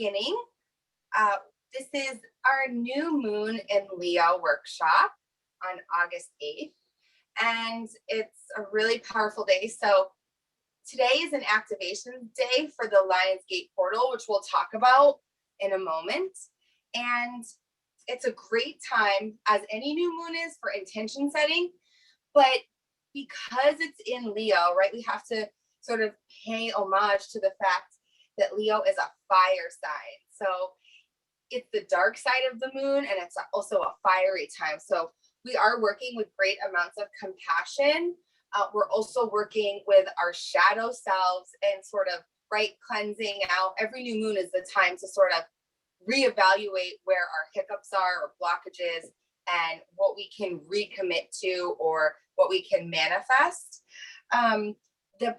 beginning, uh, this is our new moon in Leo workshop on August 8th. And it's a really powerful day. So today is an activation day for the Lion's Gate portal, which we'll talk about in a moment. And it's a great time, as any new moon is, for intention setting. But because it's in Leo, right, we have to sort of pay homage to the fact that Leo is a fire sign. So it's the dark side of the moon, and it's also a fiery time. So we are working with great amounts of compassion. We're also working with our shadow selves and sort of, right, cleansing out. Every new moon is the time to sort of reevaluate where our hiccups are or blockages and what we can recommit to or what we can manifest. The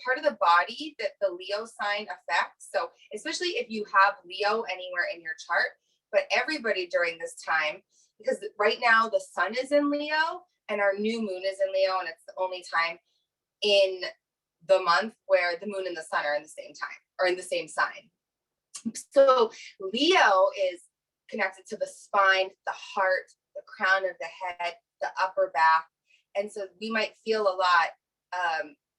part of the body that the Leo sign affects, so especially if you have Leo anywhere in your chart, but everybody during this time, because right now the sun is in Leo and our new moon is in Leo, and it's the only time in the month where the moon and the sun are in the same time or in the same sign. So Leo is connected to the spine, the heart, the crown of the head, the upper back. And so we might feel a lot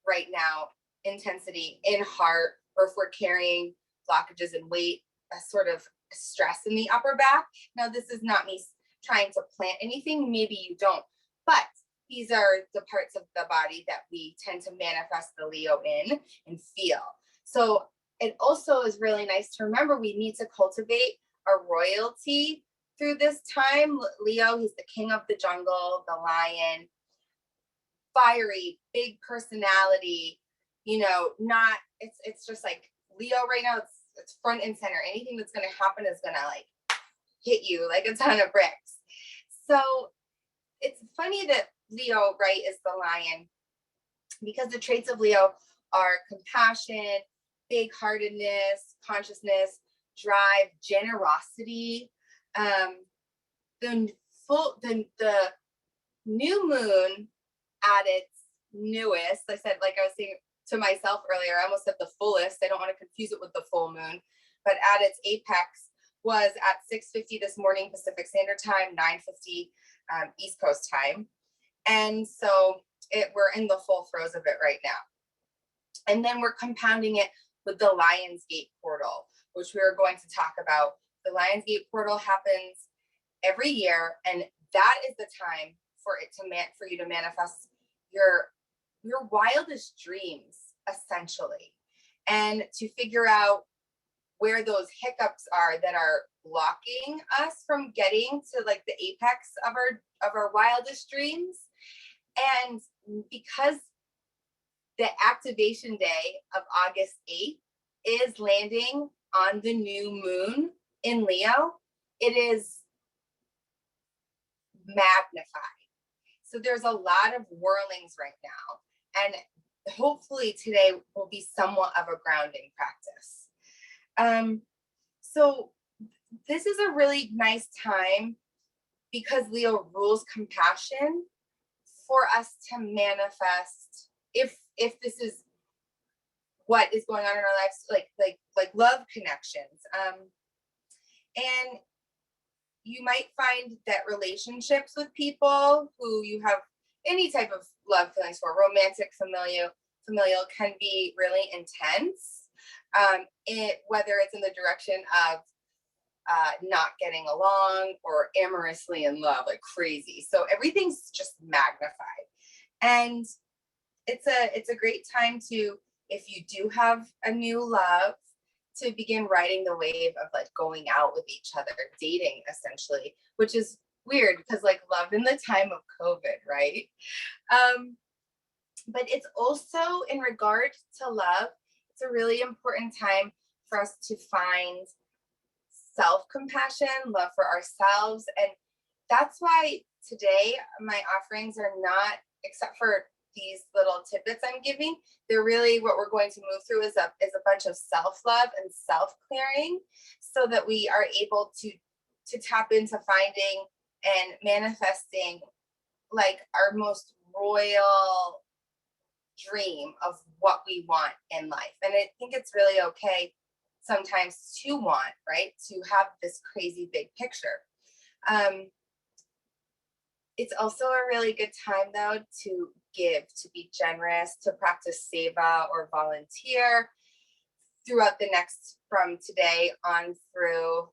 right now, intensity in heart, or if we're carrying blockages and weight, a sort of stress in the upper back. Now, this is not me trying to plant anything. Maybe you don't, but these are the parts of the body that we tend to manifest the Leo in and feel. So it also is really nice to remember we need to cultivate our royalty through this time. Leo, he's the king of the jungle, the lion, fiery, big personality, not, it's just like Leo right now, it's front and center. Anything that's going to happen is going to like hit you like a ton of bricks. So it's funny that Leo, right, is the lion, because the traits of Leo are compassion, big-heartedness, consciousness, drive, generosity. The new moon at its newest, I said, like I was saying to myself earlier, I almost said the fullest. I don't want to confuse it with the full moon, but at its apex was at 6:50 this morning Pacific Standard Time, 9:50 East Coast time. And so we're in the full throes of it right now. And then we're compounding it with the Lion's Gate portal, which we are going to talk about. The Lion's Gate portal happens every year, and that is the time for you to manifest your wildest dreams, essentially, and to figure out where those hiccups are that are blocking us from getting to like the apex of our wildest dreams. And because the activation day of August 8th is landing on the new moon in Leo, it is magnified. So there's a lot of whirlings right now. And hopefully today will be somewhat of a grounding practice. So this is a really nice time, because Leo rules compassion, for us to manifest, if this is what is going on in our lives, like love connections. And you might find that relationships with people who you have any type of love feelings for, romantic, familial, can be really intense. Whether it's in the direction of not getting along or amorously in love, like crazy. So everything's just magnified. And it's a great time to, if you do have a new love, to begin riding the wave of like going out with each other, dating essentially, which is weird because like love in the time of COVID, right? But it's also, in regard to love, it's a really important time for us to find self-compassion, love for ourselves. And that's why today my offerings are not, except for these little tidbits I'm giving, they're really what we're going to move through is a bunch of self-love and self-clearing, so that we are able to tap into finding and manifesting like our most royal dream of what we want in life. And I think it's really okay sometimes to want, right? To have this crazy big picture. It's also a really good time though to give, to be generous, to practice seva or volunteer throughout the next, from today on through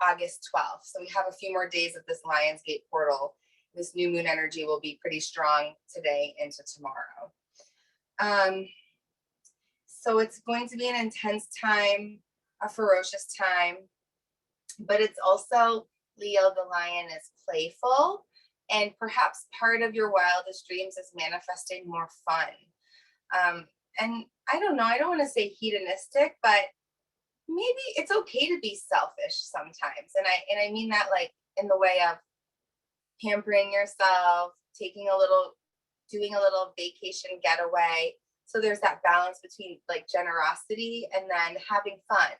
August 12th. So we have a few more days of this Lionsgate portal. This new moon energy will be pretty strong today into tomorrow. So it's going to be an intense time, a ferocious time, but it's also, Leo the lion is playful, and perhaps part of your wildest dreams is manifesting more fun. And I don't know, I don't want to say hedonistic, but maybe it's okay to be selfish sometimes. And I mean that like in the way of pampering yourself, doing a little vacation getaway. So there's that balance between like generosity and then having fun.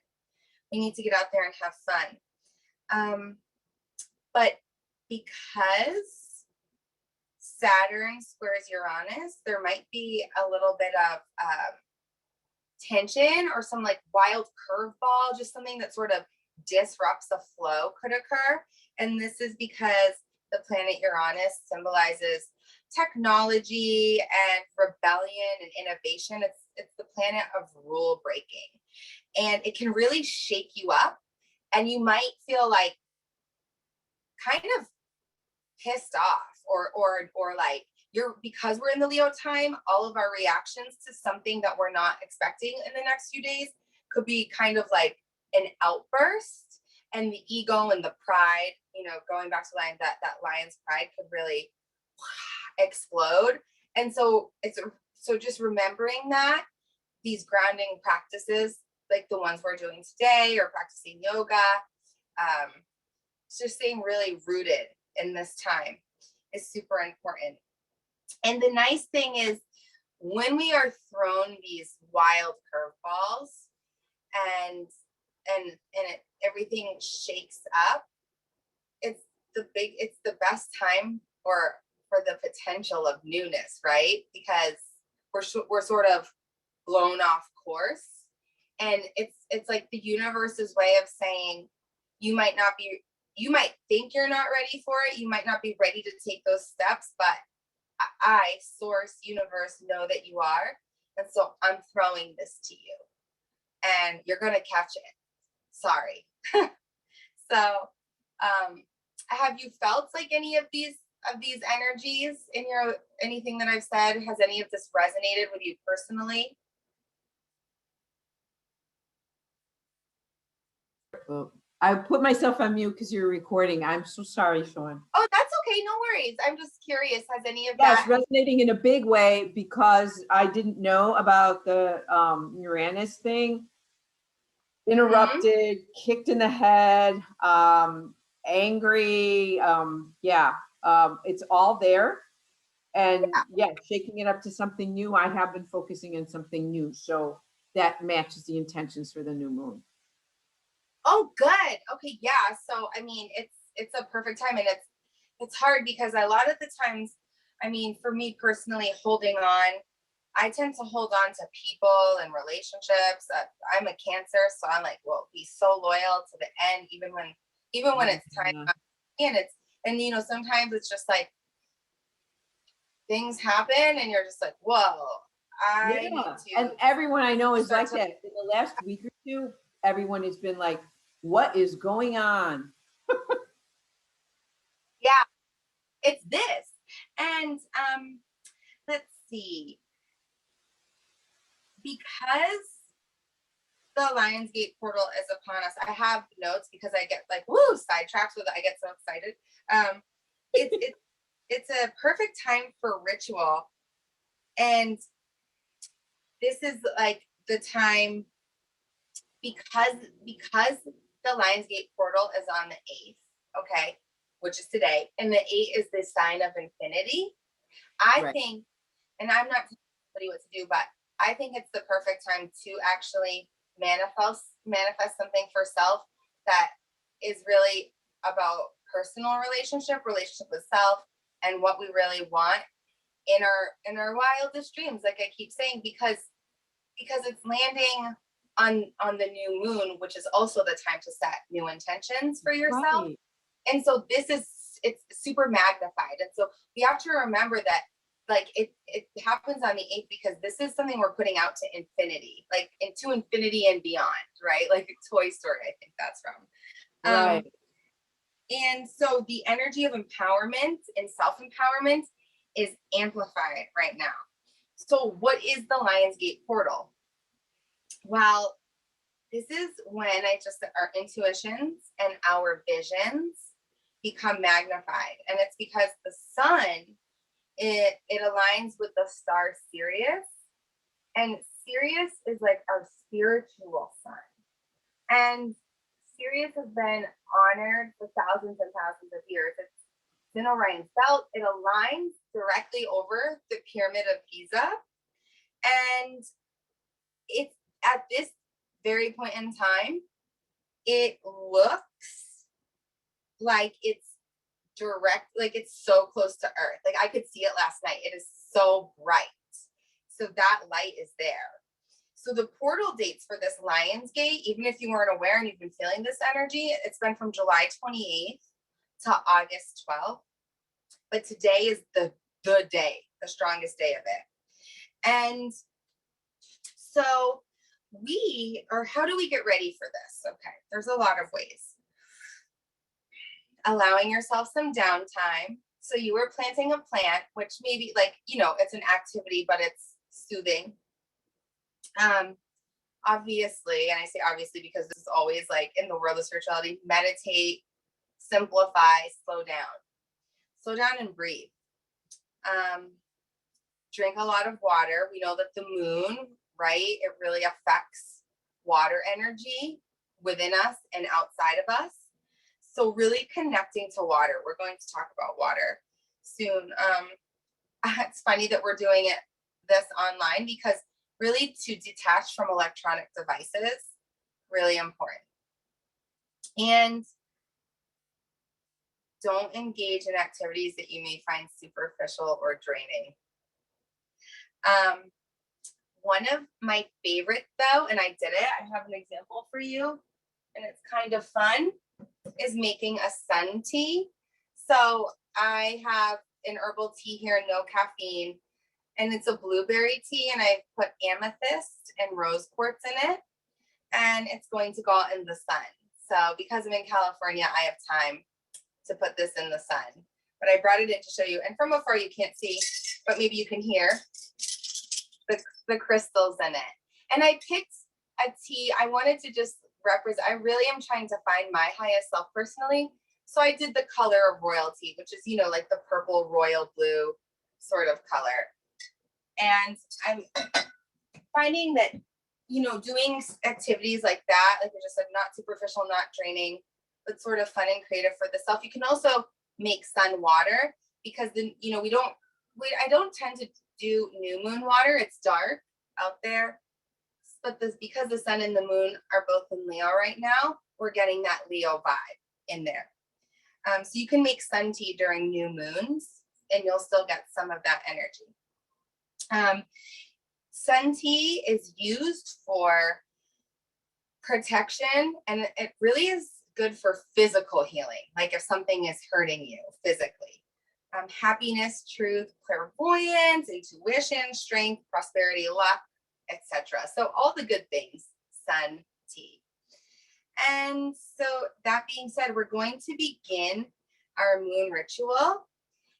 We need to get out there and have fun. But because Saturn squares Uranus, there might be a little bit of tension or some like wild curveball, just something that sort of disrupts the flow could occur. And this is because the planet Uranus symbolizes technology and rebellion and innovation. It's the planet of rule breaking, and it can really shake you up, and you might feel like kind of pissed off or like because we're in the Leo time, all of our reactions to something that we're not expecting in the next few days could be kind of like an outburst, and the ego and the pride, going back to that lion's pride could really explode. And so just remembering that these grounding practices, like the ones we're doing today or practicing yoga, just staying really rooted in this time is super important. And the nice thing is, when we are thrown these wild curveballs and everything shakes up, it's the best time for the potential of newness, right? Because we're sort of blown off course, and it's like the universe's way of saying, you might think you're not ready for it, you might not be ready to take those steps, but I, source, universe, know that you are. And so I'm throwing this to you, and you're going to catch it. Sorry. So, have you felt like any of these energies in anything that I've said? Has any of this resonated with you personally? Well, I put myself on mute because you're recording. I'm so sorry, Shaun. Oh, that's okay. No worries. I'm just curious. Has any of that? Yes, resonating in a big way, because I didn't know about the Uranus thing. Interrupted, kicked in the head, angry. It's all there. And shaking it up to something new. I have been focusing on something new. So that matches the intentions for the new moon. Oh, good. Okay, yeah. So I mean, it's a perfect time, and it's hard because a lot of the times, I mean, for me personally, holding on, I tend to hold on to people and relationships. I'm a Cancer, so I'm like, well, be so loyal to the end, even when it's time. And sometimes it's just like things happen, and you're just like, whoa, I need to. And everyone I know is like that. In the last week or two, everyone has been like, what is going on? Yeah, it's this. And let's see. Because the Lionsgate portal is upon us, I have notes because I get like sidetracked with it. I get so excited. It's a perfect time for ritual, and this is like the time because the Lionsgate portal is on the 8th, okay, which is today, and the 8 is the sign of infinity. I think, and I'm not telling anybody what to do, but I think it's the perfect time to actually manifest something for self that is really about personal relationship with self, and what we really want in our wildest dreams, like I keep saying, because it's landing on the new moon, which is also the time to set new intentions for yourself. Right. And so it's super magnified. And so we have to remember that like it happens on the 8th because this is something we're putting out to infinity, like into infinity and beyond, right? Like Toy Story, I think that's from. Right. And so the energy of empowerment and self-empowerment is amplified right now. So what is the Lionsgate portal? Well, this is when our intuitions and our visions become magnified. And it's because the sun, it aligns with the star Sirius. And Sirius is like our spiritual sun. And Sirius has been honored for thousands and thousands of years. It's in Orion's belt. It aligns directly over the Pyramid of Giza. And it's at this very point in time, it looks like it's direct, like it's so close to Earth. Like I could see it last night. It is so bright. So that light is there. So the portal dates for this Lionsgate, even if you weren't aware and you've been feeling this energy, it's been from July 28th to August 12th. But today is the day, the strongest day of it. And so how do we get ready for this? Okay, there's a lot of ways. Allowing yourself some downtime. So you were planting a plant, which maybe like, it's an activity, but it's soothing. Obviously, and I say obviously because this is always like in the world of spirituality, meditate, simplify, slow down and breathe. Drink a lot of water. We know that the moon, right, it really affects water energy within us and outside of us. So really connecting to water. We're going to talk about water soon. It's funny that we're doing this online because really to detach from electronic devices, really important. And don't engage in activities that you may find superficial or draining. One of my favorite though, and I did it, I have an example for you, and it's kind of fun, is making a sun tea. So I have an herbal tea here, no caffeine, and it's a blueberry tea, and I put amethyst and rose quartz in it, and it's going to go out in the sun. So because I'm in California, I have time to put this in the sun. But I brought it in to show you, and from afar you can't see, but maybe you can hear the crystals in it. And I picked a tea, I wanted to just represent, I really am trying to find my highest self personally. So I did the color of royalty, which is, like the purple royal blue sort of color. And I'm finding that, doing activities like that, like just like not superficial, not draining, but sort of fun and creative for the self. You can also make sun water because then, I don't tend to do new moon water. It's dark out there. But because the sun and the moon are both in Leo right now, we're getting that Leo vibe in there. So you can make sun tea during new moons and you'll still get some of that energy. Sun tea is used for protection, and it really is good for physical healing. Like if something is hurting you physically, happiness, truth, clairvoyance, intuition, strength, prosperity, luck, etc. So all the good things, sun tea. And so that being said, we're going to begin our moon ritual.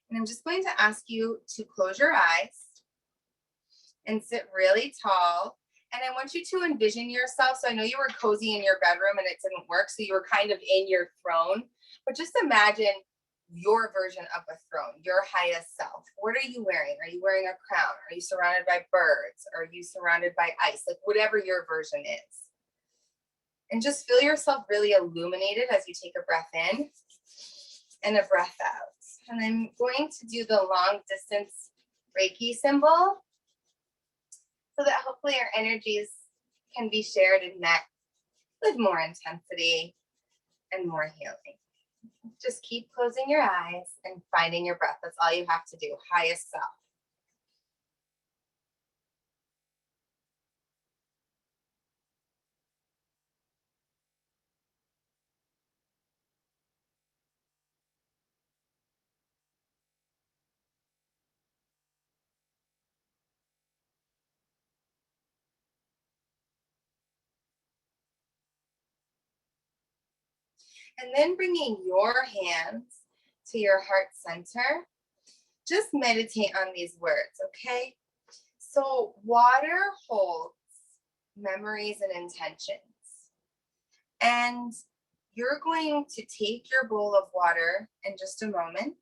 And I'm just going to ask you to close your eyes and sit really tall. And I want you to envision yourself. So I know you were cozy in your bedroom and it didn't work. So you were kind of in your throne, but just imagine your version of a throne, your highest self. What are you wearing? Are you wearing a crown? Are you surrounded by birds? Are you surrounded by ice? Like whatever your version is. And just feel yourself really illuminated as you take a breath in and a breath out. And I'm going to do the long distance Reiki symbol so that hopefully our energies can be shared and met with more intensity and more healing. Just keep closing your eyes and finding your breath. That's all you have to do. Highest self. And then bringing your hands to your heart center, just meditate on these words, okay? So water holds memories and intentions. And you're going to take your bowl of water in just a moment,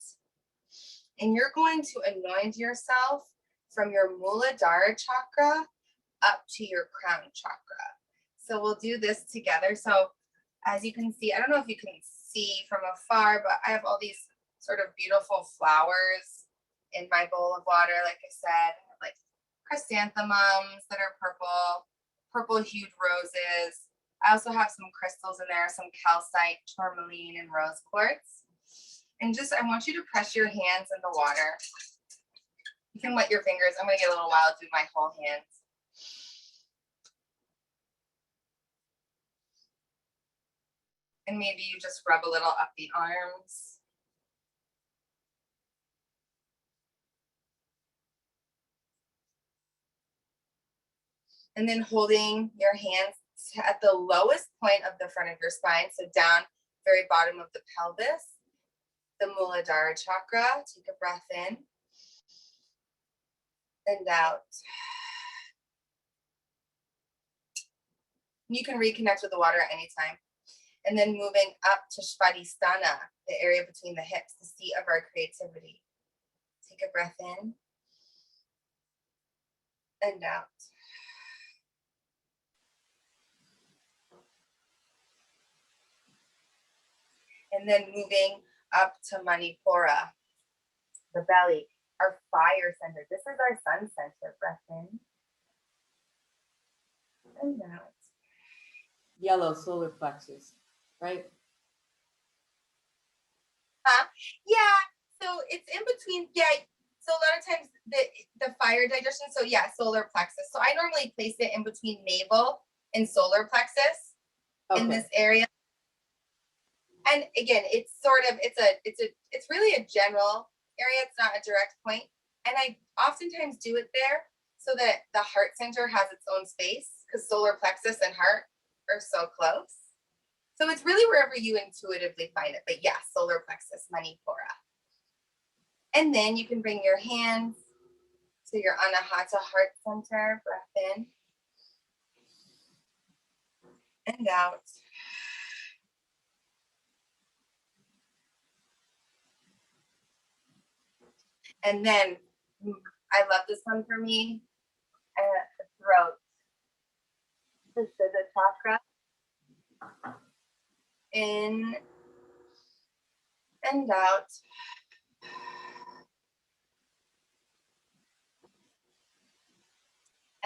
and you're going to anoint yourself from your Muladhara chakra up to your crown chakra. So we'll do this together. So as you can see, I don't know if you can see from afar, but I have all these sort of beautiful flowers in my bowl of water. Like I said, like chrysanthemums that are purple hued roses. I also have some crystals in there, some calcite, tourmaline, and rose quartz. And just, I want you to press your hands in the water. You can wet your fingers. I'm gonna get a little wild, do my whole hands. And maybe you just rub a little up the arms. And then holding your hands at the lowest point of the front of your spine, so down very bottom of the pelvis, the Muladhara chakra. Take a breath in and out. You can reconnect with the water at any time. And then moving up to Svadhisthana, the area between the hips, the seat of our creativity. Take a breath in and out. And then moving up to Manipura, the belly, our fire center. This is our sun center. Breath in and out. Yellow solar plexus, right? Yeah, so it's in between. Yeah, so a lot of times the fire digestion. So yeah, solar plexus. So I normally place it in between navel and solar plexus in this area. And again, it's sort of it's really a general area. It's not a direct point. And I oftentimes do it there so that the heart center has its own space, because solar plexus and heart are so close. So it's really wherever you intuitively find it. But yeah, solar plexus, Manipura. And then you can bring your hands to your Anahata heart center. Breath in and out. And then I love this one for me. Throat. The Siddha chakra. In and out.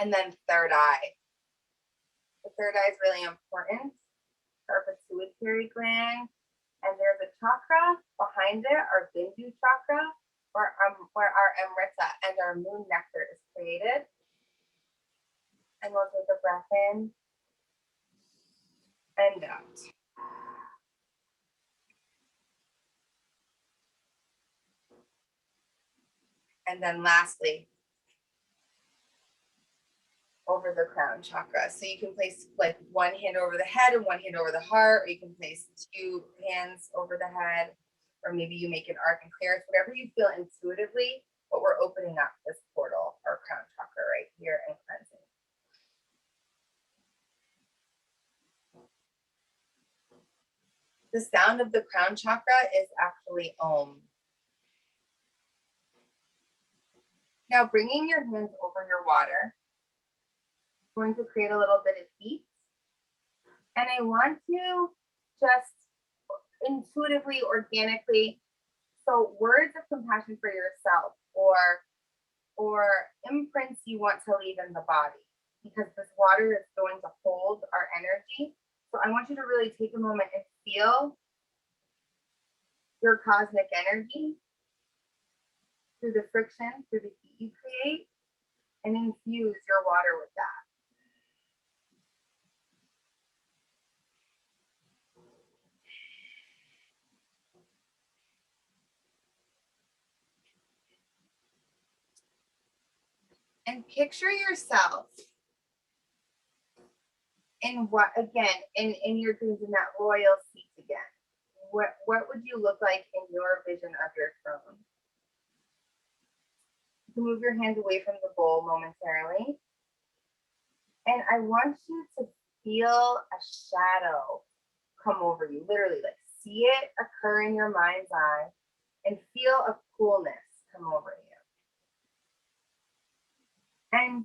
And then third eye. The third eye is really important. Our pituitary gland. And there's a chakra behind it, our Bindu chakra, where our Amrita and our moon nectar is created. And we'll take a breath in and out. And then lastly, over the crown chakra. So you can place like one hand over the head and one hand over the heart, or you can place two hands over the head, or maybe you make an arc and clearance, whatever you feel intuitively, but we're opening up this portal, our crown chakra right here, and cleansing. The sound of the crown chakra is actually Om. Now bringing your hands over your water, going to create a little bit of heat. And I want you just intuitively, organically, so words of compassion for yourself or imprints you want to leave in the body, because this water is going to hold our energy. So I want you to really take a moment and feel your cosmic energy through the friction, through the heat you create, and infuse your water with that. And picture yourself in what, again, in your dreams, in that royal seat again. what would you look like in your vision of your throne? You can move your hands away from the bowl momentarily. And I want you to feel a shadow come over you, literally, like see it occur in your mind's eye and feel a coolness come over you. And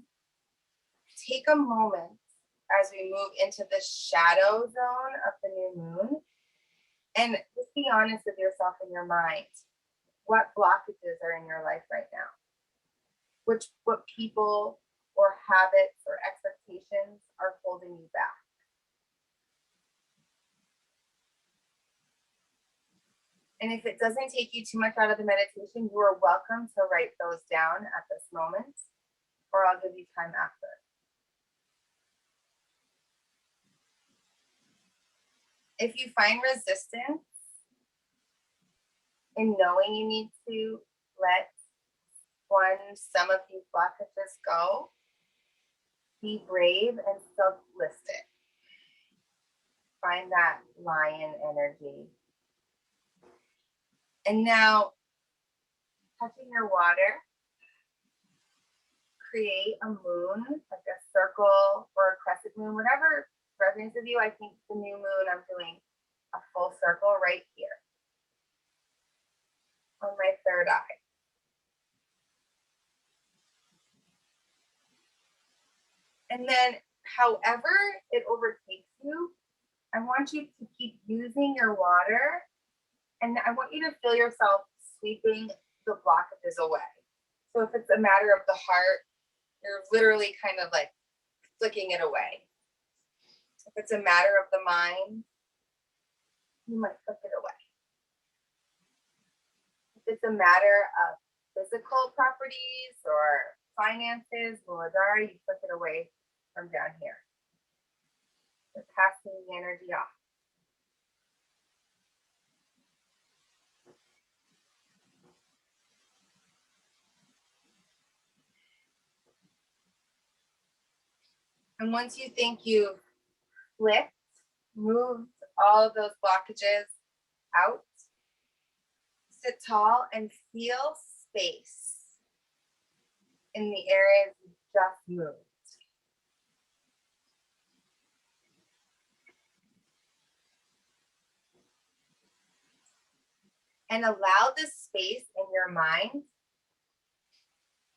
take a moment as we move into the shadow zone of the new moon and just be honest with yourself in your mind. What blockages are in your life right now? What people or habits or expectations are holding you back? And if it doesn't take you too much out of the meditation, you are welcome to write those down at this moment, or I'll give you time after. If you find resistance in knowing you need to let some of these blockages go, be brave and still list it. Find that lion energy. And now, touching your water, create a moon, like a circle or a crescent moon, whatever resonates with you. I think the new moon, I'm doing a full circle right here on my third eye. And then, however it overtakes you, I want you to keep using your water, and I want you to feel yourself sweeping the blockages away. So if it's a matter of the heart, you're literally kind of like flicking it away. If it's a matter of the mind, you might flick it away. If it's a matter of physical properties or finances, Mudra, you flick it away from down here. You're passing the energy off. And once you think you've flipped, moved all of those blockages out, sit tall and feel space in the areas you just moved. And allow this space in your mind,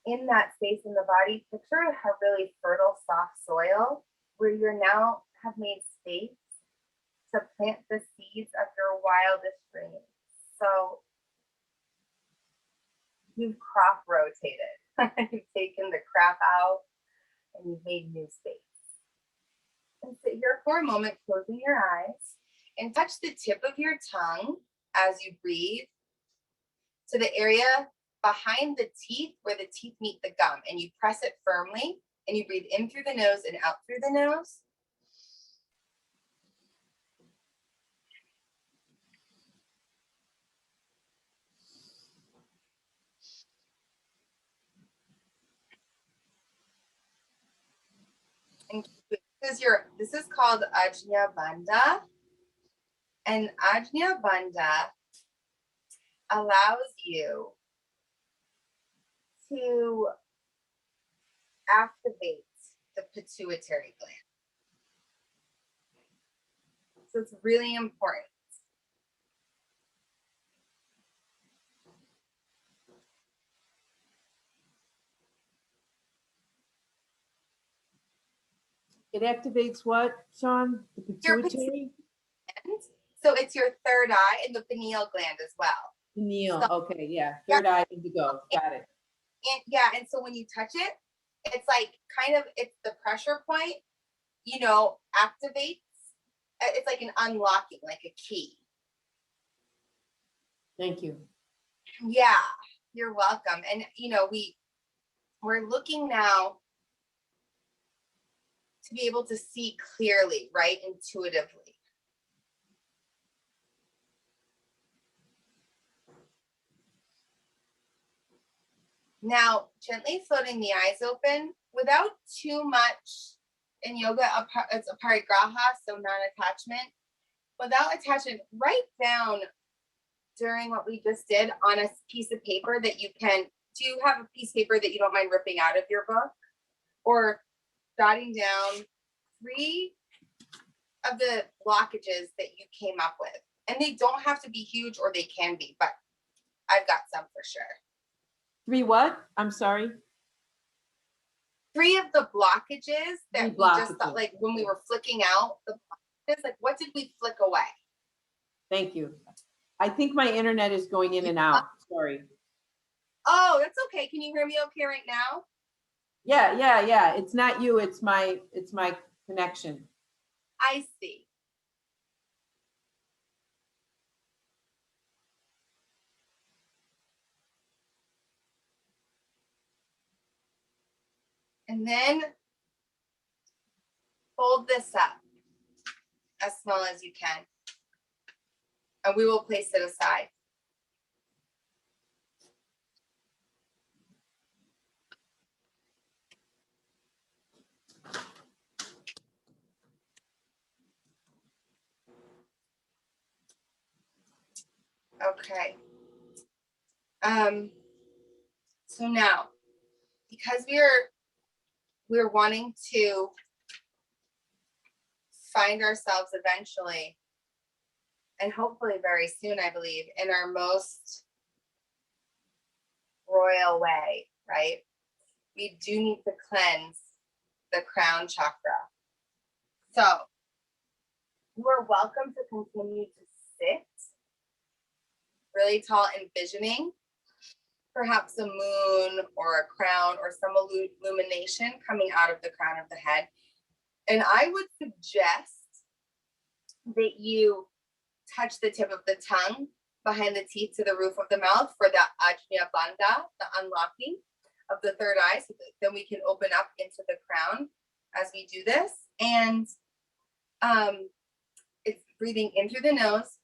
in that space in the body. Picture a really fertile, soft soil where you're now have made space to plant the seeds of your wildest dreams. So you've crop rotated. You've taken the crap out and you've made new space. And sit here for a moment, closing your eyes, and touch the tip of your tongue as you breathe to the area behind the teeth where the teeth meet the gum, and you press it firmly and you breathe in through the nose and out through the nose. And this is called Ajna Bandha, and Ajna Bandha allows you to activate the pituitary gland. So it's really important. It activates what, Shaun? The pituitary? So it's your third eye and the pineal gland as well. Pineal, so, okay, yeah. Third eye indigo, got it. And yeah, and so when you touch it, it's like kind of, it's the pressure point, you know, activates. It's like an unlocking, like a key. Thank you. Yeah, you're welcome. And you know, we're looking now to be able to see clearly, right? Intuitively. Now, gently floating the eyes open without too much. In yoga, it's aparigraha, so non-attachment. without attachment, write down during what we just did on a piece of paper that you can. Do you have a piece of paper that you don't mind ripping out of your book, or jotting down 3 of the blockages that you came up with? And they don't have to be huge, or they can be, but I've got some for sure. 3 what? I'm sorry. 3 of the blockages that 3 we just thought, blockages. like when we were flicking out the blockages, like what did we flick away? Thank you. I think my internet is going in and out. Sorry. Oh, that's okay. Can you hear me okay right now? Yeah. It's not you, it's my connection. I see. And then fold this up as small as you can. And we will place it aside. Okay. So now, because we're wanting to find ourselves eventually, and hopefully very soon, I believe, in our most royal way, right? We do need to cleanse the crown chakra. So you are welcome to continue to sit really tall, envisioning perhaps a moon or a crown or some illumination coming out of the crown of the head. And I would suggest that you touch the tip of the tongue behind the teeth to the roof of the mouth for the Ajna Bandha, the unlocking of the third eye. So then we can open up into the crown as we do this. And it's breathing in through the nose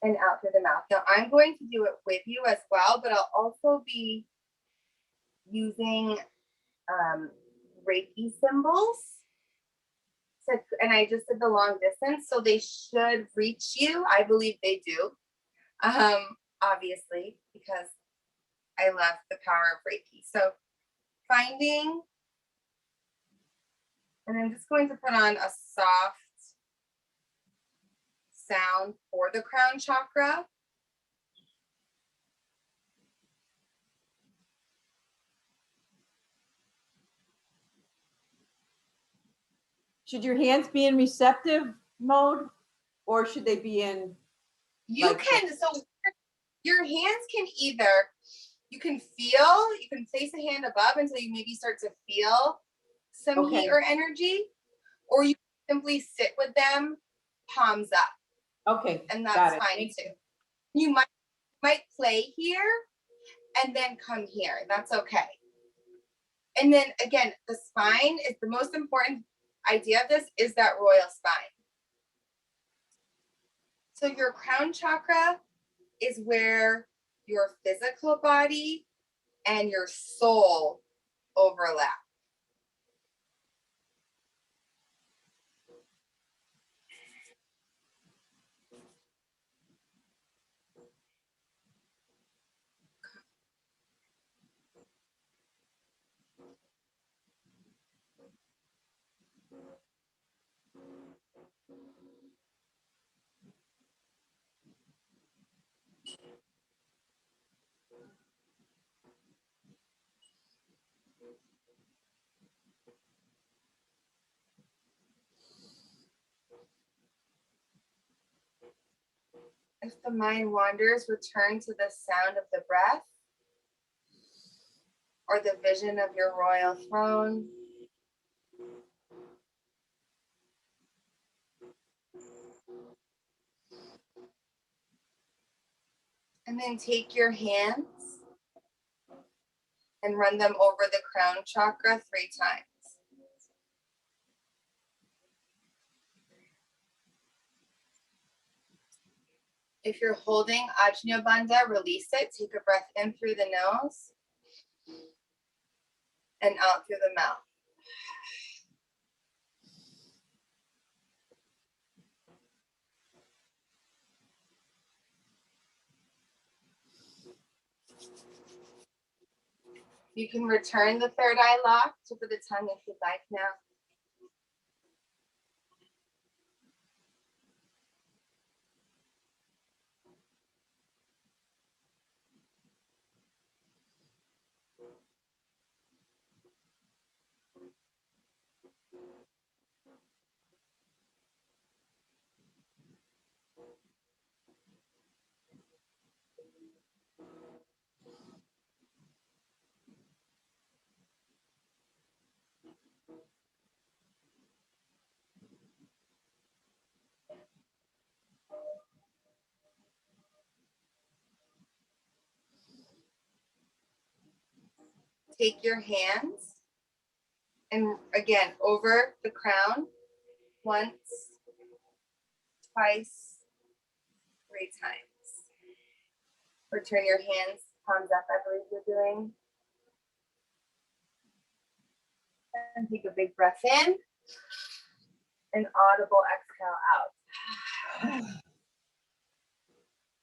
and out through the mouth. Now I'm going to do it with you as well, but I'll also be using Reiki symbols. So, and I just did the long distance, so they should reach you. I believe they do. Obviously, because I love the power of Reiki. So finding, and I'm just going to put on a soft sound for the crown chakra. Should your hands be in receptive mode, or should they be in? You like can, so your hands can either, you can feel, you can place a hand above until you maybe start to feel some heat or energy, or you simply sit with them palms up. Okay, And that's fine too. You might play here and then come here. That's okay. And then again, the spine is the most important idea of this, is that royal spine. So your crown chakra is where your physical body and your soul overlap. If the mind wanders, return to the sound of the breath or the vision of your royal throne. And then take your hands and run them over the crown chakra 3 times. If you're holding Ajna Bandha, release it. Take a breath in through the nose and out through the mouth. You can return the third eye lock, tip of the tongue if you'd like now. Take your hands and again over the crown once, twice, 3 times. Return your hands, palms up, I believe you're doing. And take a big breath in. An audible exhale out.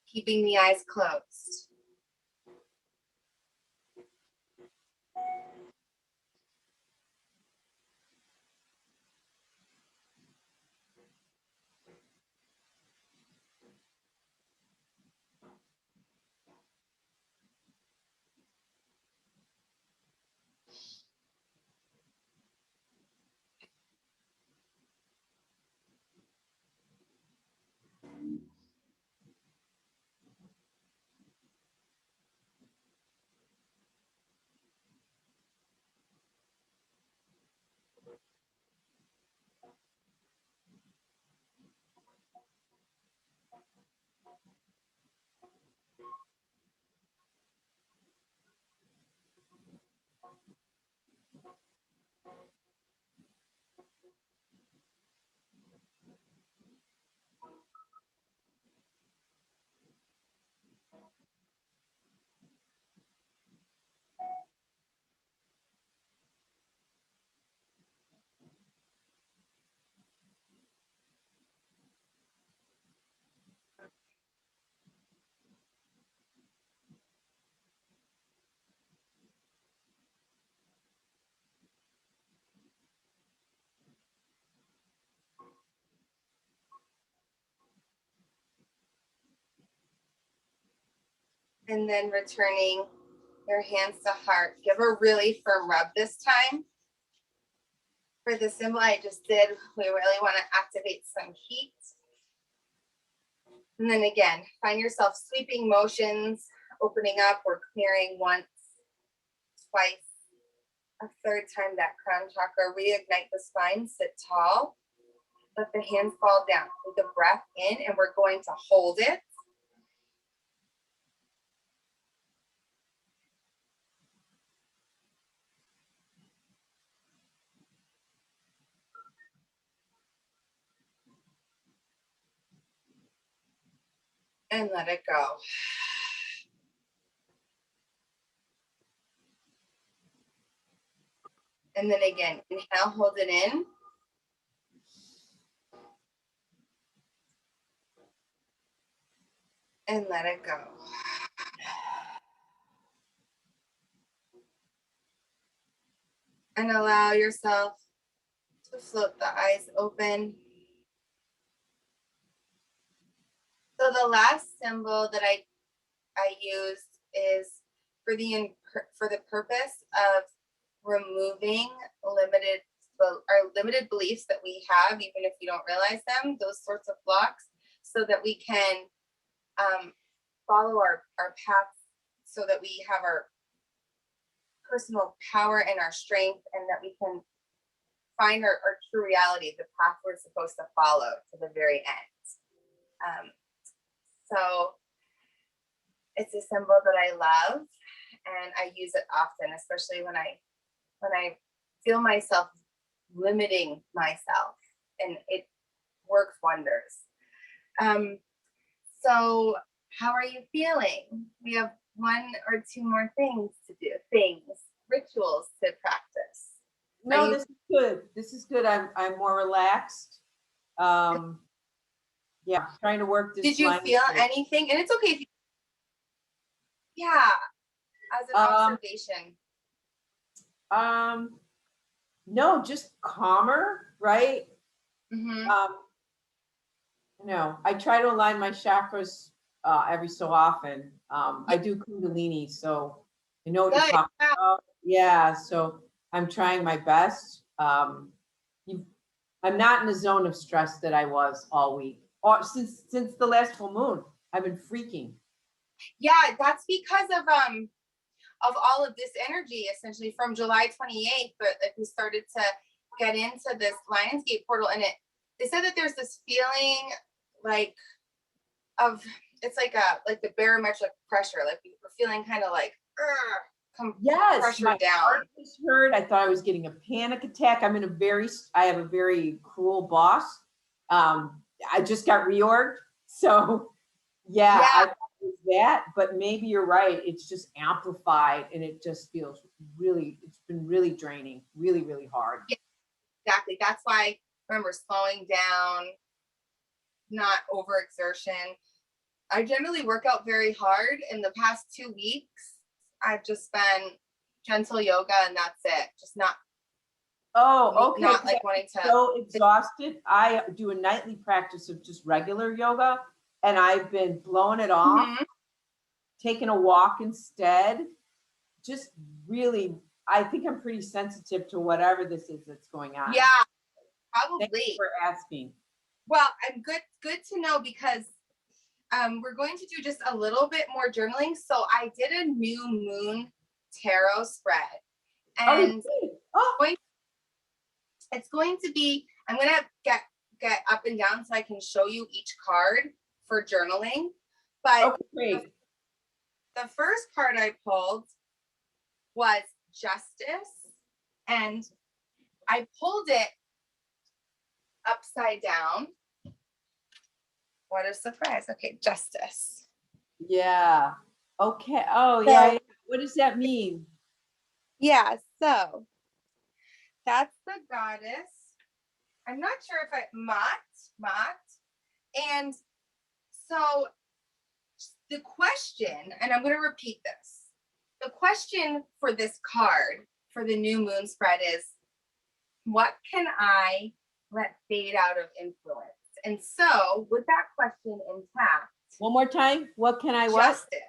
Keeping the eyes closed. And then returning your hands to heart. Give a really firm rub this time. For the symbol I just did, we really want to activate some heat. And then again, find yourself sweeping motions, opening up or clearing once, twice, a third time that crown chakra. Reignite the spine, sit tall. Let the hands fall down. Take a breath in and we're going to hold it. And let it go. And then again, inhale, hold it in. And let it go. And allow yourself to float the eyes open. So the last symbol that I used is for the purpose of removing limited beliefs that we have, even if we don't realize them, those sorts of blocks, so that we can follow our paths, so that we have our personal power and our strength, and that we can find our true reality, the path we're supposed to follow to the very end. So it's a symbol that I love, and I use it often, especially when I feel myself limiting myself, and it works wonders. So how are you feeling? We have 1 or 2 more things to do, rituals to practice. No, this is good. This is good. I'm more relaxed. Yeah, trying to work this. Did you feel anything? And it's okay if you, yeah, as an observation. No, just calmer, right? Mm-hmm. Um, no, I try to align my chakras every so often. Yeah, I do Kundalini, so I know what you're good. talking Yeah. about. Yeah, so I'm trying my best. You, I'm not in the zone of stress that I was all week, or since the last full moon. I've been freaking. Yeah, that's because of all of this energy essentially from July 28th, but like we started to get into this Lionsgate portal, and they said that there's this feeling like of it's like the barometric pressure, like we're feeling kind of like Yes, pressure my down. heart was hurt. I thought I was getting a panic attack. I have a very cruel boss. I just got reorged. So yeah, I Yeah, thought it was that, but maybe you're right. It's just amplified and it just feels it's been really draining, really, really hard. yeah, exactly. That's why remember slowing down, not overexertion. I generally work out very hard. In the past 2 weeks, I've just been gentle yoga and that's it. Just Oh, okay. not 'Cause like I'm wanting to. so exhausted. I do a nightly practice of just regular yoga and I've been blowing it off, Mhm. taking a walk instead. Just really, I think I'm pretty sensitive to whatever this is that's going on. Yeah, Thank you probably. for asking. Well, I'm good to know because we're going to do just a little bit more journaling. So I did a new moon tarot spread, Oh, you and did? Oh, going, it's going to be. I'm gonna get up and down so I can show you each card for journaling. But okay, the, great. the first card I pulled was justice, and I pulled it upside down. What a surprise. Okay, justice. Yeah. Okay. Oh, yeah, So yeah. What does that mean? yeah, so that's the goddess. I'm not sure if Mat. And so the question, and I'm going to repeat this. The question for this card for the new moon spread is what can I let fade out of influence? And so, with that question intact, One more time. What can I what? justice.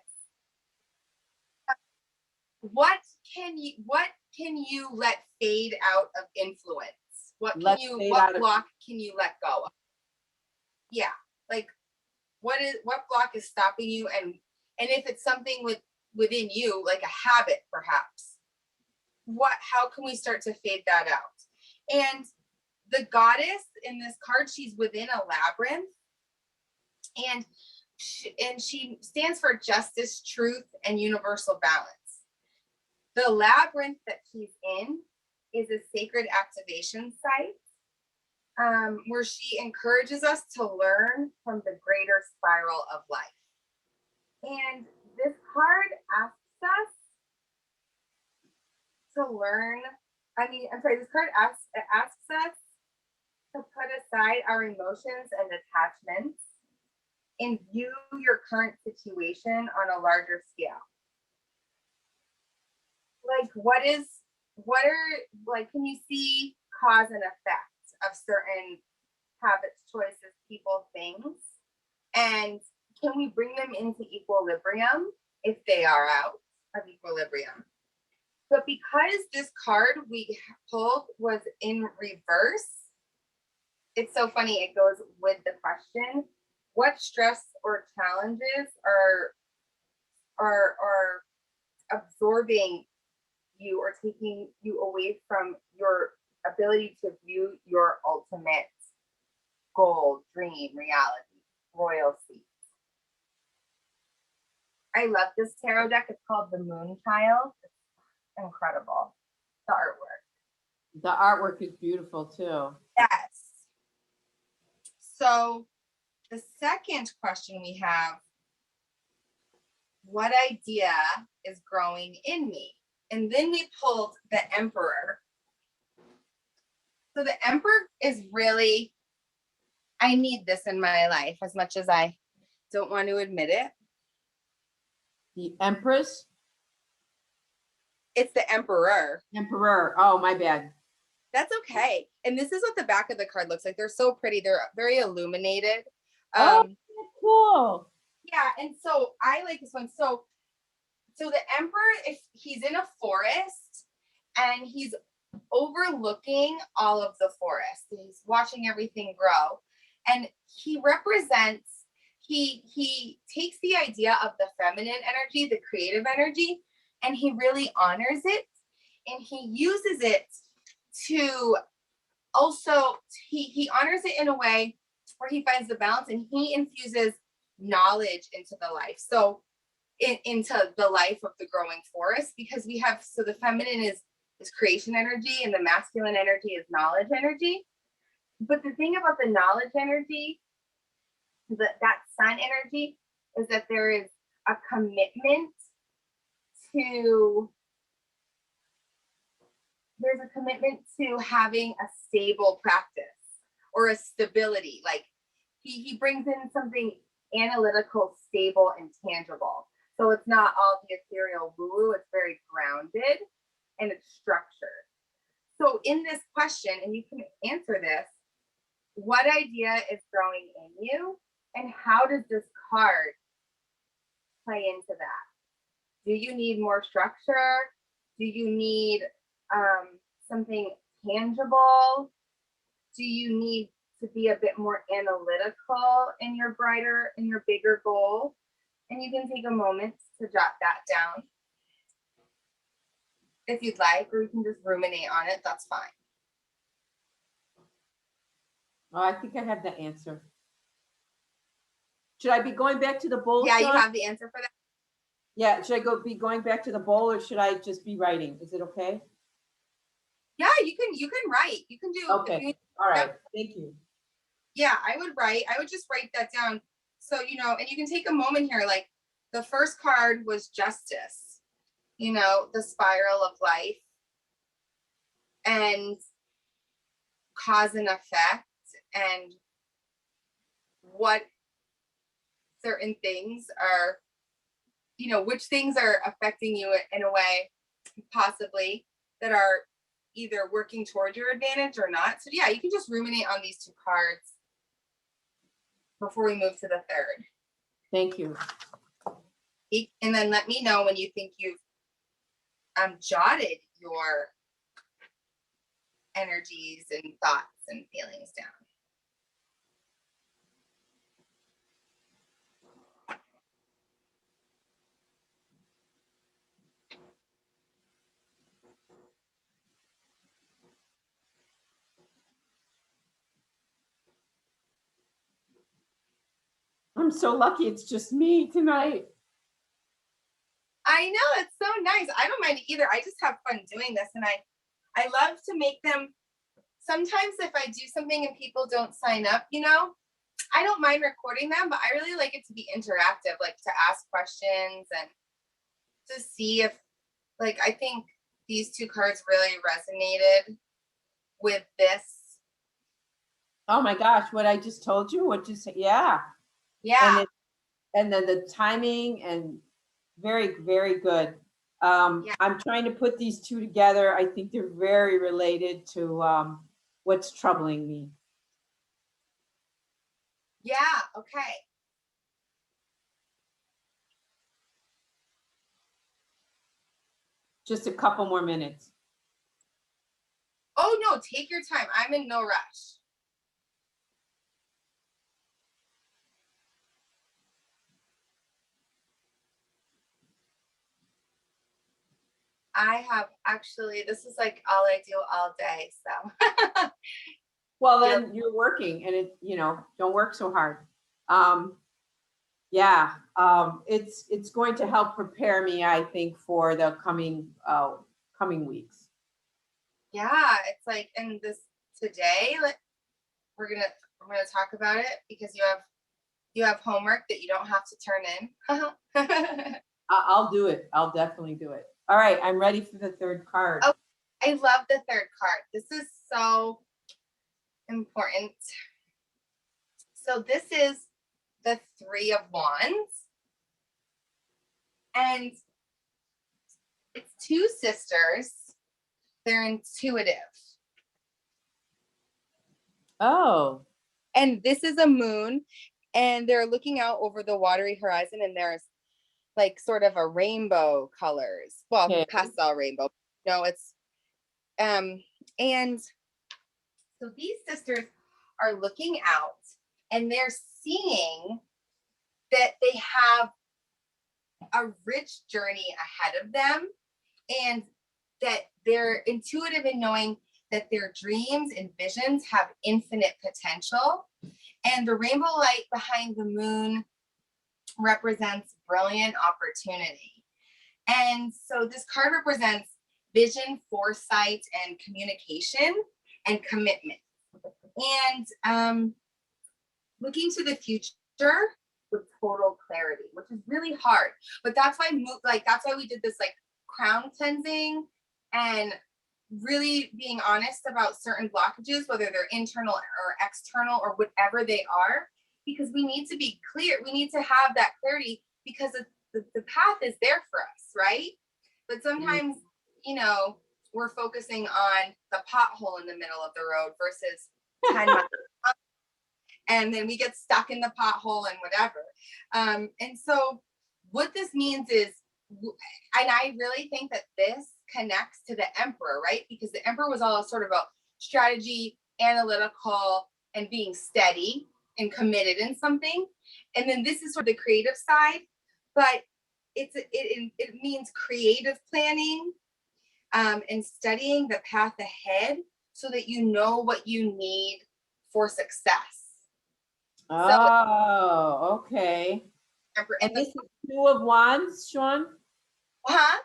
What can you let fade out of influence? Let's fade What out of block can you let go of? Yeah. Like what block is stopping you, and if it's something within you, like a habit perhaps, how can we start to fade that out? And the goddess in this card, she's within a labyrinth, and she stands for justice, truth, and universal balance. The labyrinth that she's in is a sacred activation site, where she encourages us to learn from the greater spiral of life. And this card asks us to learn. This card asks us to put aside our emotions and attachments and view your current situation on a larger scale. Like what are like can you see cause and effect of certain habits, choices, people, things? And can we bring them into equilibrium if they are out of equilibrium? But because this card we pulled was in reverse, it's so funny. It goes with the question: what stress or challenges are absorbing you or taking you away from your ability to view your ultimate goal, dream, reality, royalty? I love this tarot deck. It's called the Moon Child. It's incredible. The artwork. the artwork is beautiful too. Yes. So the second question we have, what idea is growing in me? And then we pulled the Emperor. So the Emperor is really, I need this in my life as much as I don't want to admit it. The Empress. It's the Emperor. Emperor. Oh, my bad. That's okay. And this is what the back of the card looks like. They're so pretty. They're very illuminated. Oh, Um, cool. yeah, and so I like this one. So the Emperor, if he's in a forest and he's overlooking all of the forest, he's watching everything grow, and he represents, he takes the idea of the feminine energy, the creative energy, and he really honors it, and he uses it to also, he honors it in a way where he finds the balance, and he infuses knowledge into the life. So into the life of the growing forest, because we have, so the feminine is creation energy and the masculine energy is knowledge energy. But the thing about the knowledge energy, that sun energy, is that there is a commitment to, there's a commitment to having a stable practice or a stability. Like he brings in something analytical, stable, and tangible. So it's not all the ethereal woo-woo, it's very grounded and it's structured. So in this question, and you can answer this, what idea is growing in you and how does this card play into that? Do you need more structure? Do you need something tangible? Do you need to be a bit more analytical in your bigger goal? And you can take a moment to jot that down if you'd like, or you can just ruminate on it. That's fine. Oh, I think I have the answer. Should I be going back to the bowl? Yeah, Shaun? you have the answer for that. Yeah, should I be going back to the bowl or should I just be writing? Is it okay? Yeah, you can write. You can do. Okay. All right. Thank you. Yeah, I would write. I would just write that down. So, and you can take a moment here. Like the first card was justice, the spiral of life and cause and effect, and what certain things are, which things are affecting you in a way possibly that are either working towards your advantage or not. So yeah, you can just ruminate on these two cards before we move to the third. Thank you. And then let me know when you think you've jotted your energies and thoughts and feelings down. I'm so lucky it's just me tonight. I know, it's so nice. I don't mind either. I just have fun doing this, and I love to make them. Sometimes if I do something and people don't sign up, I don't mind recording them, but I really like it to be interactive, like to ask questions and to see if, like, I think these two cards really resonated with this. Oh my gosh, what I just told you, what just, yeah. Yeah. And then the timing and very, very good. Yeah. I'm trying to put these two together. I think they're very related to what's troubling me. Yeah. Okay. Just a couple more minutes. Oh no, take your time. I'm in no rush. I have actually, this is like all I do all day. So Well, then you're working and don't work so hard. Yeah, it's going to help prepare me, I think, for the coming weeks. yeah, it's like, and this today, like we're gonna talk about it because you have homework that you don't have to turn in. I'll do it. I'll definitely do it. All right, I'm ready for the third card. Oh, I love the third card. This is so important. So this is the Three of Wands. And It's two sisters. They're intuitive. Oh, And this is a moon, and they're looking out over the watery horizon, and there's like sort of a rainbow colors. Well, okay. pastel rainbow. No, it's and so these sisters are looking out and they're seeing that they have a rich journey ahead of them, and that they're intuitive in knowing that their dreams and visions have infinite potential. And the rainbow light behind the moon represents brilliant opportunity. And so this card represents vision, foresight, and communication and commitment. And looking to the future with total clarity, which is really hard. But that's why, that's why we did this like crown cleansing and really being honest about certain blockages, whether they're internal or external or whatever they are, because we need to be clear. We need to have that clarity because the path is there for us, right? But sometimes, you know, we're focusing on the pothole in the middle of the road versus 10 miles. And then we get stuck in the pothole and whatever. And so what this means is, and I really think that this connects to the emperor, right? Because the emperor was all sort of about strategy, analytical, and being steady and committed in something. And then this is sort of the creative side, but it means creative planning, and studying the path ahead so that you know what you need for success. Oh, okay. And And this is Two of Wands, Shaun? huh?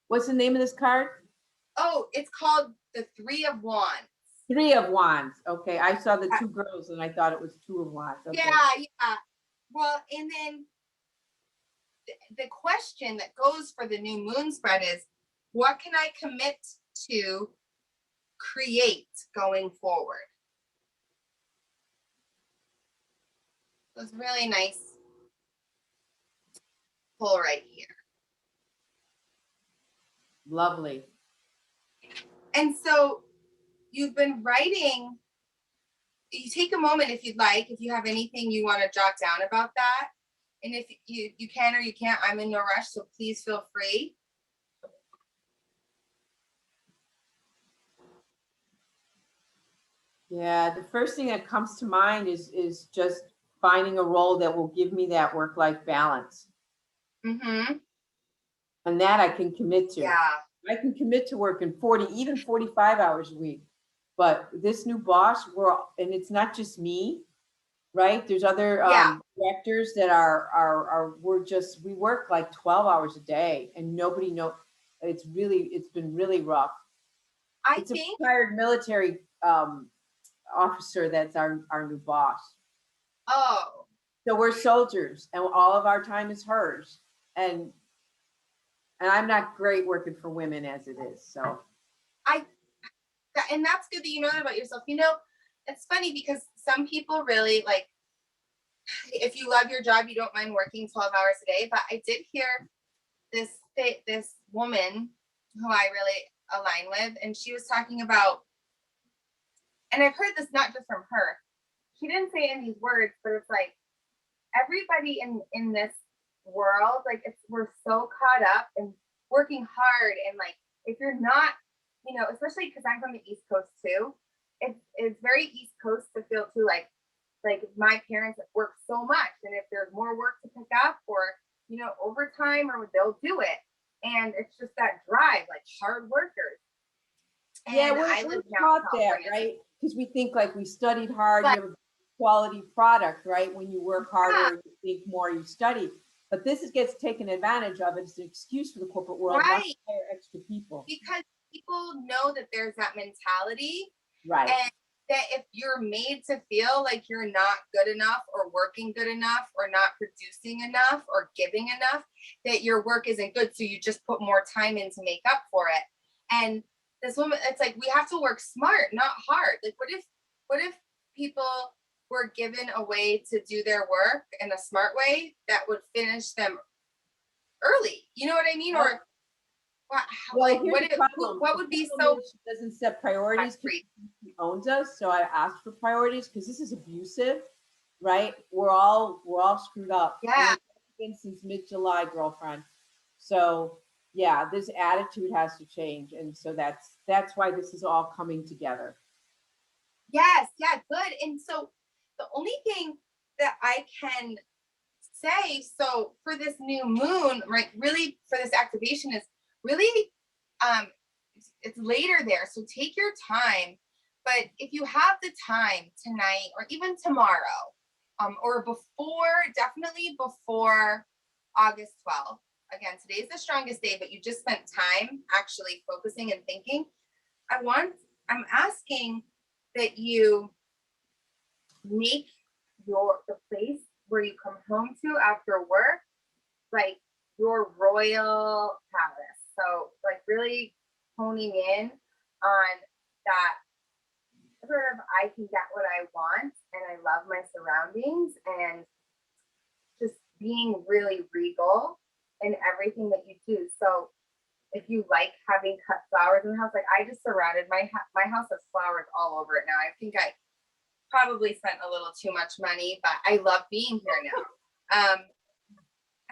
What's the name of this card? Oh, it's called the Three of Wands. Three of Wands. Okay, I saw the two girls and I thought it was Two of Wands. Okay. Yeah. Well, and then the question that goes for the new moon spread is, what can I commit to create going forward? It was really nice pull right here. Lovely. And so you've been writing. You take a moment if you'd like, if you have anything you want to jot down about that. And if you can or you can't, I'm in no rush, so please feel free. Yeah, the first thing that comes to mind is just finding a role that will give me that work-life balance. Mm-hmm. And that I can commit to. Yeah. I can commit to working 40, even 45 hours a week. But this new boss, and it's not just me, right? There's other directors that we work like 12 hours a day and nobody knows. It's been really rough. It's a retired military officer that's our new boss. Oh. So we're soldiers and all of our time is hers. And I'm not great working for women as it is. So and that's good that you know that about yourself. You know, it's funny because some people really like, if you love your job, you don't mind working 12 hours a day. But I did hear this woman who I really align with, and she was talking about, and I've heard this not just from her. She didn't say it in these words, but it's like everybody in this world, like we're so caught up in working hard, and like if you're not, you know, especially because I'm from the East Coast too, it's very East Coast to feel too like my parents work so much, and if there's more work to pick up or, you know, overtime, or they'll do it, and it's just that drive, like hard workers. And yeah, we're taught that, right? Because we think like we studied hard, you have a quality product, right? When you work harder, you think more, you study. But this gets taken advantage of. It's an excuse for the corporate world not to hire extra people. Because people know that there's that mentality. Right. And that if you're made to feel like you're not good enough or working good enough or not producing enough or giving enough, that your work isn't good. So you just put more time in to make up for it. And this woman, it's like, we have to work smart, not hard. Like, what if people were given a way to do their work in a smart way that would finish them early? You know what I mean? Well, like here's the problem. what The would be problem so is she doesn't set priorities because free? he owns us. So I asked for priorities because this is abusive, right? We're all screwed up. Yeah. We've been since mid-July, girlfriend. So yeah, this attitude has to change, and so that's why this is all coming together. Yes, yeah, good. And so the only thing that I can say, so for this new moon, right, really for this activation is really um it's later there. So take your time. But if you have the time tonight or even tomorrow, or before, definitely before August 12th. Again, today's the strongest day, but you just spent time actually focusing and thinking. I'm asking that you make the place where you come home to after work like your royal palace. So like really honing in on that sort of I can get what I want and I love my surroundings and just being really regal in everything that you do. So if you like having cut flowers in the house, like I just surrounded my house has flowers all over it now. I think I probably spent a little too much money, but I love being here now.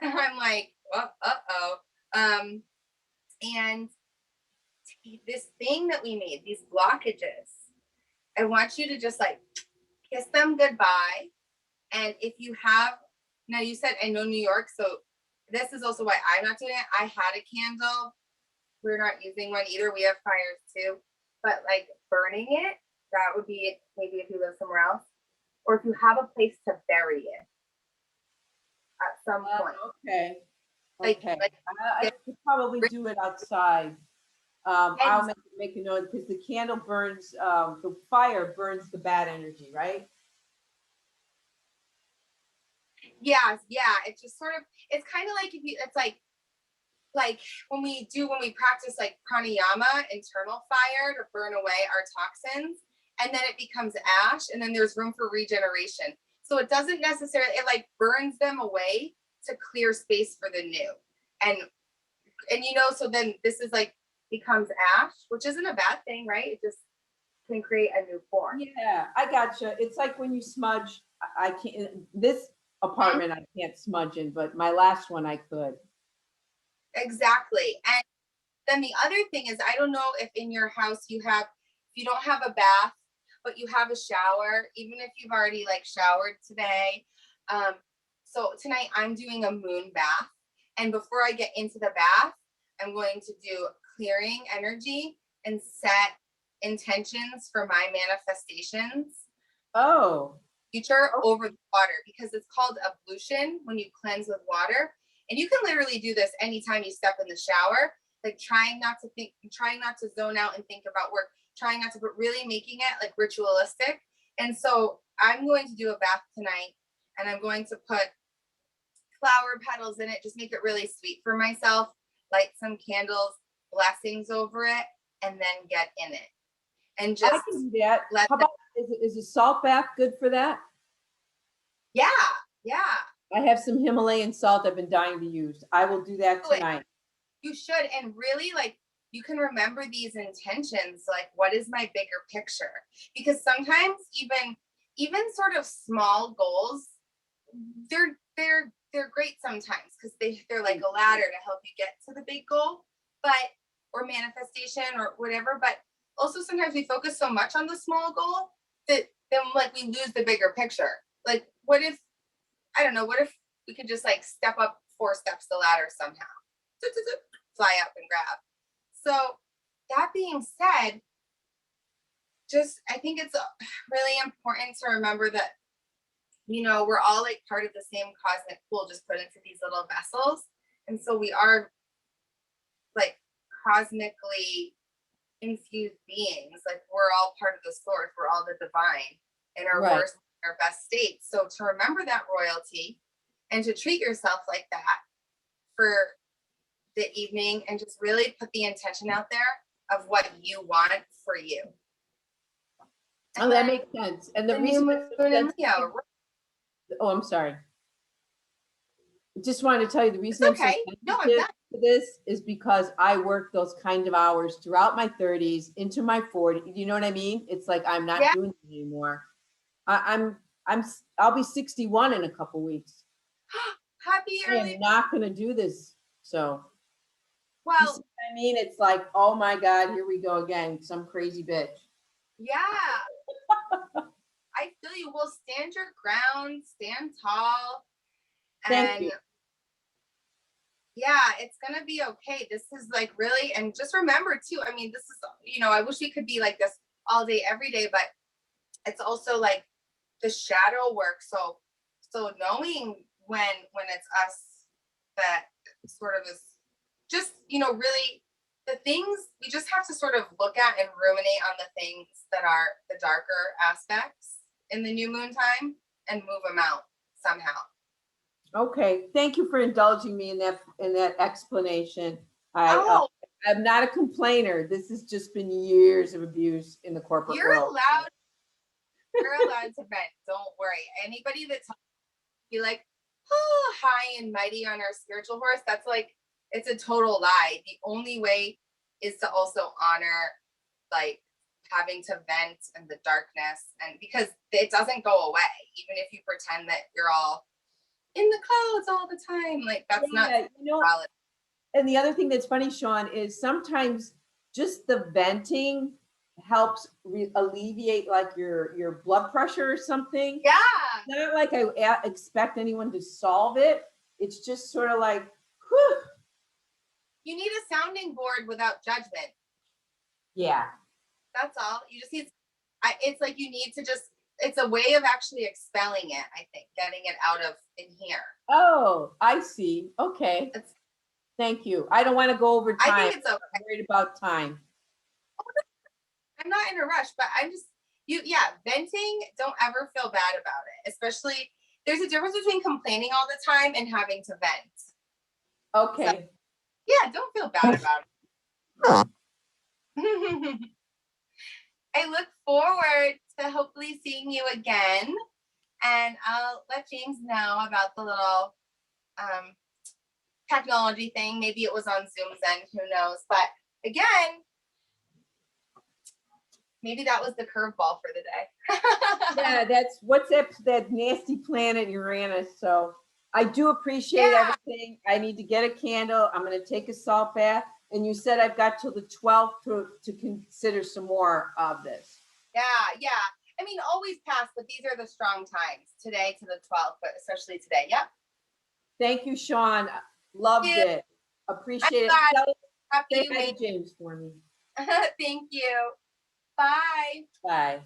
And I'm like, oh. And this thing that we made, these blockages, I want you to just like kiss them goodbye. And if you have, now you said, I know New York, so this is also why I'm not doing it. I had a candle. We're not using one either. We have fires too. But like burning it, that would be maybe if you live somewhere else. Or if you have a place to bury it at some point. Okay. Like, Okay. like I could probably do it outside. I'll make a note because the candle burns, the fire burns the bad energy, right? yeah, it's just sort of, it's kind of like if you, it's like when we practice like pranayama, internal fire to burn away our toxins, and then it becomes ash, and then there's room for regeneration. So it doesn't necessarily, it like burns them away to clear space for the new. And so then this is like becomes ash, which isn't a bad thing, right? It just can create a new form. Yeah, I gotcha. It's like when you smudge. I can't. This apartment I can't smudge in, but my last one I could. Exactly. And then the other thing is, I don't know if in your house if you don't have a bath, but you have a shower, even if you've already like showered today. So tonight I'm doing a moon bath. And before I get into the bath, I'm going to do clearing energy and set intentions for my manifestations Oh, future over the water, because it's called ablution when you cleanse with water. And you can literally do this anytime you step in the shower, like trying not to zone out and think about work, trying not to, but really making it like ritualistic. And so I'm going to do a bath tonight, and I'm going to put flower petals in it, just make it really sweet for myself, light some candles, blessings over it, and then get in it. And just I can do that. How about is a salt bath good for that? Yeah. I have some Himalayan salt I've been dying to use. I will do that tonight. You should, and really like you can remember these intentions, like what is my bigger picture? Because sometimes even sort of small goals, they're great sometimes because they're like a ladder to help you get to the big goal, but or manifestation or whatever. But also sometimes we focus so much on the small goal that then like we lose the bigger picture. Like what if, I don't know, what if we could just like step up 4 steps the ladder somehow? Fly up and grab. So that being said, just I think it's really important to remember that we're all like part of the same cosmic pool, just put into these little vessels. And so we are like cosmically infused beings. Like we're all part of the source, we're all the divine in our worst, our best state. So to remember that royalty and to treat yourself like that for the evening, and just really put the intention out there of what you want for you. Oh, that makes sense. And the reason oh, I'm sorry. Just wanted to tell you the reason it's okay. No, I'm done. to this is because I worked those kind of hours throughout my 30s into my 40s. You know what I mean? It's like I'm not Yeah. doing it anymore. I'll be 61 in a couple weeks. Happy I early. am not going to do this. So, you see Well, what I mean? It's like, oh my God, here we go again. Some crazy bitch. yeah. I feel you. Well, stand your ground, stand tall, Thank and you. yeah, it's gonna be okay. This is like really, and just remember too. I mean, this is, I wish we could be like this all day, every day, but it's also like the shadow work. So knowing when it's us that sort of is just, really the things we just have to sort of look at and ruminate on the things that are the darker aspects in the new moon time and move them out somehow. Okay. Thank you for indulging me in that explanation. Oh, I'm not a complainer. This has just been years of abuse in the corporate you're world. allowed. You're allowed to vent. Don't worry. Anybody that be like, oh, high and mighty on our spiritual horse, that's like, it's a total lie. The only way is to also honor like having to vent and the darkness, and because it doesn't go away even if you pretend that you're all in the clouds all the time. Like that's not valid. And the other thing that's funny, Shaun, is sometimes just the venting helps alleviate like your blood pressure or something. Yeah. Not like I expect anyone to solve it. It's just sort of like, whew. You need a sounding board without judgment. Yeah. That's all. You just need, it's like you need to just, it's a way of actually expelling it, I think, getting it out of in here. Oh, I see. Okay. Thank you. I don't want to go over time. I think it's okay. I'm worried about time. I'm not in a rush, but I'm just, venting, don't ever feel bad about it. Especially, there's a difference between complaining all the time and having to vent. Okay. So, yeah, don't feel bad about it. I look forward to hopefully seeing you again. And I'll let James know about the little technology thing. Maybe it was on Zoom's end, who knows? But again, maybe that was the curveball for the day. Yeah, what's that nasty planet Uranus. So I do appreciate everything. I need to get a candle. I'm going to take a salt bath. And you said I've got till the 12th to consider some more of this. Yeah. I mean, always pass, but these are the strong times. Today to the 12th, but especially today. Yep. Thank you, Shaun. Loved it. Appreciate it. Say hi to James for me. Thank you. Bye. Bye.